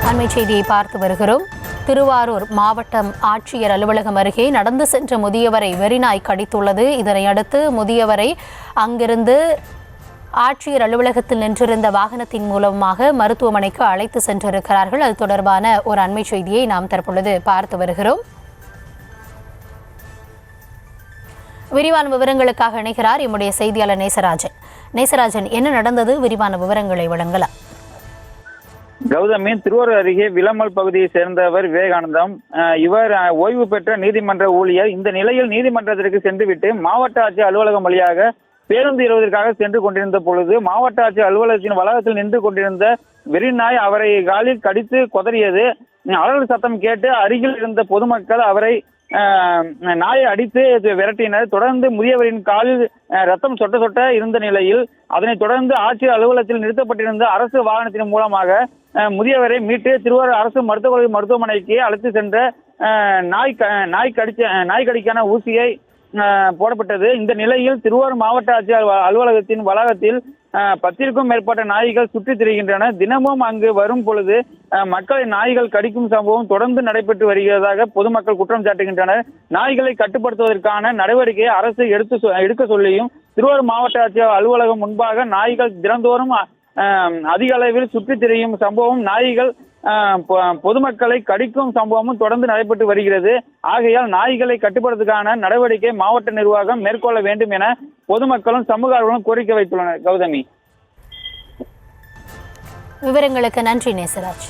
அண்மை செய்தியை பார்த்து வருகிறோம். திருவாரூர் மாவட்டம் ஆட்சியர் அலுவலகம் அருகே நடந்து சென்ற முதியவரை வெறிநாய் கடித்துள்ளது. இதனையடுத்து முதியவரை அங்கிருந்து ஆட்சியர் அலுவலகத்தில் நின்றிருந்த வாகனத்தின் மூலமாக மருத்துவமனைக்கு அழைத்து சென்றிருக்கிறார்கள். அது தொடர்பான ஒரு அண்மை செய்தியை நாம் தற்பொழுது பார்த்து வருகிறோம். விரிவான விவரங்களுக்காக இணைகிறார் எம்முடைய செய்தியாளர் நேசராஜன். நேசராஜன், என்ன நடந்தது? விரிவான விவரங்களை வழங்கலாம். கௌதமி, திருவாரூர் அருகே விளமல் பகுதியை சேர்ந்தவர் விவேகானந்தம். இவர் ஓய்வு பெற்ற நீதிமன்ற ஊழியர். இந்த நிலையில் நீதிமன்றத்திற்கு சென்றுவிட்டு மாவட்ட ஆட்சியர் அலுவலகம் வழியாக பேருந்து ஏறுவதற்காக சென்று கொண்டிருந்த பொழுது மாவட்ட ஆட்சியர் அலுவலகத்தின் வளாகத்தில் நின்று கொண்டிருந்த வெறிநாய் அவரை காலில் கடித்து கொதறியது. அலறல் சத்தம் கேட்டு அருகில் இருந்த பொதுமக்கள் அவரை நாயை அடித்து விரட்டினர். தொடர்ந்து முதியவரின் காலில் ரத்தம் சொட்ட சொட்ட இருந்த நிலையில் அதனைத் தொடர்ந்து ஆட்சியர் அலுவலகத்தில் நிறுத்தப்பட்டிருந்த அரசு வாகனத்தின் மூலமாக முதியவரை மீட்டு திருவாரூர் அரசு மருத்துவமனைக்கு அழைத்து சென்ற நாய் கடிக்கான ஊசியை போடப்பட்டது. இந்த நிலையில் திருவாரூர் மாவட்ட ஆட்சியர் அலுவலகத்தின் வளாகத்தில் 10க்கும் மேற்பட்ட நாய்கள் சுற்றித் திரிகின்றன. தினமும் அங்கு வரும் பொழுது மக்களை நாய்கள் கடிக்கும் சம்பவம் தொடர்ந்து நடைபெற்று வருகிறதாக பொதுமக்கள் குற்றம் சாட்டுகின்றனர். நாய்களை கட்டுப்படுத்துவதற்கான நடவடிக்கையை அரசு எடுக்க சொல்லியும் திருவாரூர் மாவட்ட ஆட்சியர் அலுவலகம் முன்பாக நாய்கள் தினந்தோறும் அதிக அளவில் சுற்றித் திரியும் சம்பவம், நாய்கள் பொதுமக்களை கடிக்கும் சம்பவமும் தொடர்ந்து நடைபெற்று வருகிறது. ஆகையால் நாய்களை கட்டுப்படுத்துவதற்கான நடவடிக்கை மாவட்ட நிர்வாகம் மேற்கொள்ள வேண்டும் என பொதுமக்களும் சமூக ஆர்வலர்களும் கோரிக்கை வைத்துள்ளனர். கௌதமி, விவரங்களுக்கு நன்றி நேசராஜ்.